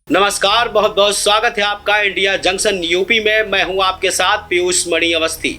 नमस्कार, बहुत बहुत स्वागत है आपका इंडिया जंक्शन यूपी में। मैं हूं आपके साथ पीयूष मणि अवस्थी।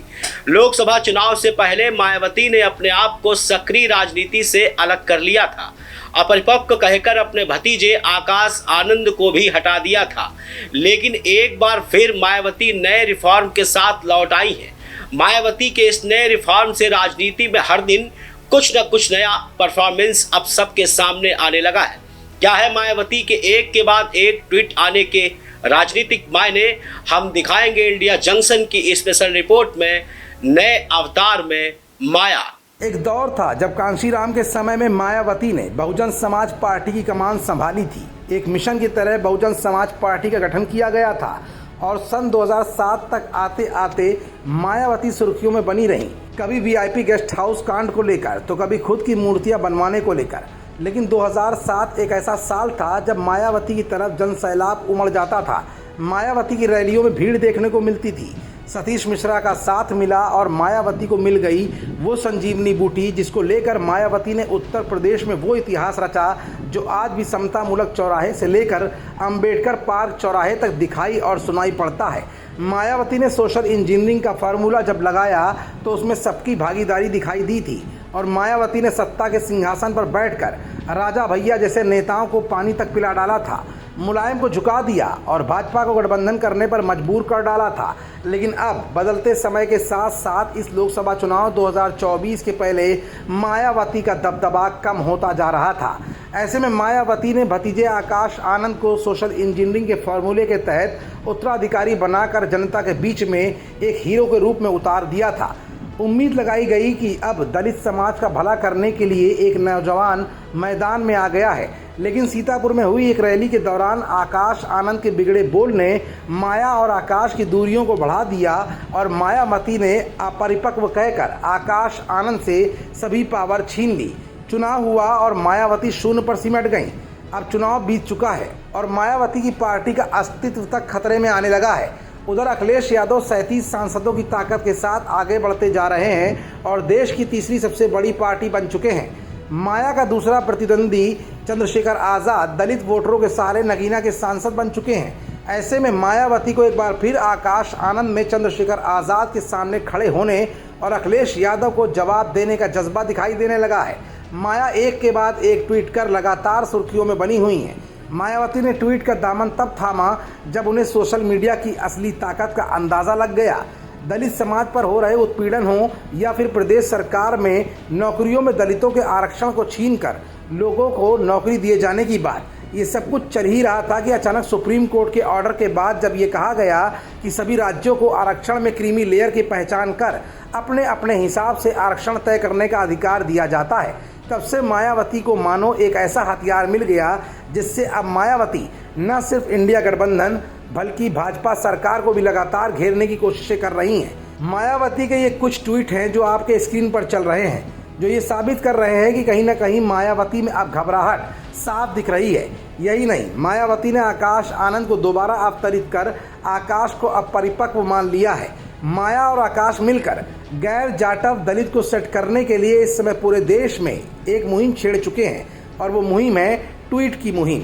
लोकसभा चुनाव से पहले मायावती ने अपने आप को सक्रिय राजनीति से अलग कर लिया था। अपरिपक्व कहकर अपने भतीजे आकाश आनंद को भी हटा दिया था, लेकिन एक बार फिर मायावती नए रिफॉर्म के साथ लौट आई है। मायावती के इस नए रिफॉर्म से राजनीति में हर दिन कुछ न कुछ नया परफॉर्मेंस अब सबके सामने आने लगा है। क्या है मायावती के एक के बाद एक ट्वीट आने के राजनीतिक मायने, हम दिखाएंगे इंडिया जंक्शन की स्पेशल रिपोर्ट में। नए अवतार में माया। एक दौर था जब कांशीराम के समय में मायावती ने बहुजन समाज पार्टी की कमान संभाली थी। एक मिशन की तरह बहुजन समाज पार्टी का गठन किया गया था और सन 2007 तक आते आते मायावती सुर्खियों में बनी रहीं। कभी वीआईपी गेस्ट हाउस कांड को लेकर तो कभी खुद की मूर्तियां बनवाने को लेकर। लेकिन 2007 एक ऐसा साल था जब मायावती की तरफ जन सैलाब उमड़ जाता था। मायावती की रैलियों में भीड़ देखने को मिलती थी। सतीश मिश्रा का साथ मिला और मायावती को मिल गई वो संजीवनी बूटी जिसको लेकर मायावती ने उत्तर प्रदेश में वो इतिहास रचा जो आज भी समतामूलक चौराहे से लेकर अंबेडकर पार्क चौराहे तक दिखाई और सुनाई पड़ता है। मायावती ने सोशल इंजीनियरिंग का फार्मूला जब लगाया तो उसमें सबकी भागीदारी दिखाई दी थी और मायावती ने सत्ता के सिंहासन पर बैठकर राजा भैया जैसे नेताओं को पानी तक पिला डाला था, मुलायम को झुका दिया और भाजपा को गठबंधन करने पर मजबूर कर डाला था। लेकिन अब बदलते समय के साथ साथ इस लोकसभा चुनाव 2024 के पहले मायावती का दबदबा कम होता जा रहा था। ऐसे में मायावती ने भतीजे आकाश आनंद को सोशल इंजीनियरिंग के फॉर्मूले के तहत उत्तराधिकारी बनाकर जनता के बीच में एक हीरो के रूप में उतार दिया था। उम्मीद लगाई गई कि अब दलित समाज का भला करने के लिए एक नौजवान मैदान में आ गया है। लेकिन सीतापुर में हुई एक रैली के दौरान आकाश आनंद के बिगड़े बोल ने माया और आकाश की दूरियों को बढ़ा दिया और मायावती ने अपरिपक्व कहकर आकाश आनंद से सभी पावर छीन ली। चुनाव हुआ और मायावती शून्य पर सिमट गई। अब चुनाव बीत चुका है और मायावती की पार्टी का अस्तित्व तक खतरे में आने लगा है। उधर अखिलेश यादव 37 सांसदों की ताकत के साथ आगे बढ़ते जा रहे हैं और देश की तीसरी सबसे बड़ी पार्टी बन चुके हैं। माया का दूसरा प्रतिद्वंदी चंद्रशेखर आज़ाद दलित वोटरों के सहारे नगीना के सांसद बन चुके हैं। ऐसे में मायावती को एक बार फिर आकाश आनंद में चंद्रशेखर आज़ाद के सामने खड़े होने और अखिलेश यादव को जवाब देने का जज्बा दिखाई देने लगा है। माया एक के बाद एक ट्वीट कर लगातार सुर्खियों में बनी हुई हैं। मायावती ने ट्वीट का दामन तब थामा जब उन्हें सोशल मीडिया की असली ताकत का अंदाज़ा लग गया। दलित समाज पर हो रहे उत्पीड़न हो या फिर प्रदेश सरकार में नौकरियों में दलितों के आरक्षण को छीनकर लोगों को नौकरी दिए जाने की बात, ये सब कुछ चल ही रहा था कि अचानक सुप्रीम कोर्ट के ऑर्डर के बाद जब ये कहा गया कि सभी राज्यों को आरक्षण में क्रीमी लेयर की पहचान कर अपने अपने हिसाब से आरक्षण तय करने का अधिकार दिया जाता है, तब से मायावती को मानो एक ऐसा हथियार मिल गया जिससे अब मायावती न सिर्फ इंडिया गठबंधन बल्कि भाजपा सरकार को भी लगातार घेरने की कोशिशें कर रही हैं। मायावती के ये कुछ ट्वीट हैं जो आपके स्क्रीन पर चल रहे हैं, जो ये साबित कर रहे हैं कि कहीं ना कहीं मायावती में अब घबराहट साफ दिख रही है। यही नहीं, मायावती ने आकाश आनंद को दोबारा अवतरित कर आकाश को अब परिपक्व मान लिया है। माया और आकाश मिलकर गैर जाटव दलित को सेट करने के लिए इस समय पूरे देश में एक मुहिम छेड़ चुके हैं और वो मुहिम है ट्वीट की मुहिम।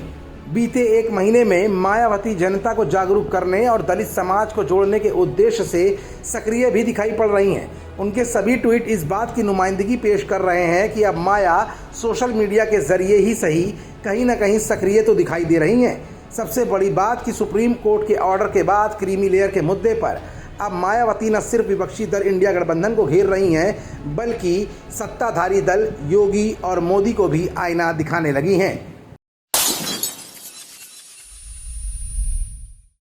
बीते एक महीने में मायावती जनता को जागरूक करने और दलित समाज को जोड़ने के उद्देश्य से सक्रिय भी दिखाई पड़ रही हैं। उनके सभी ट्वीट इस बात की नुमाइंदगी पेश कर रहे हैं कि अब माया सोशल मीडिया के जरिए ही सही कहीं ना कहीं सक्रिय तो दिखाई दे रही हैं। सबसे बड़ी बात कि सुप्रीम कोर्ट के ऑर्डर के बाद क्रीमी लेयर के मुद्दे पर अब मायावती न सिर्फ विपक्षी दल इंडिया गठबंधन को घेर रही हैं बल्कि सत्ताधारी दल योगी और मोदी को भी आईना दिखाने लगी हैं।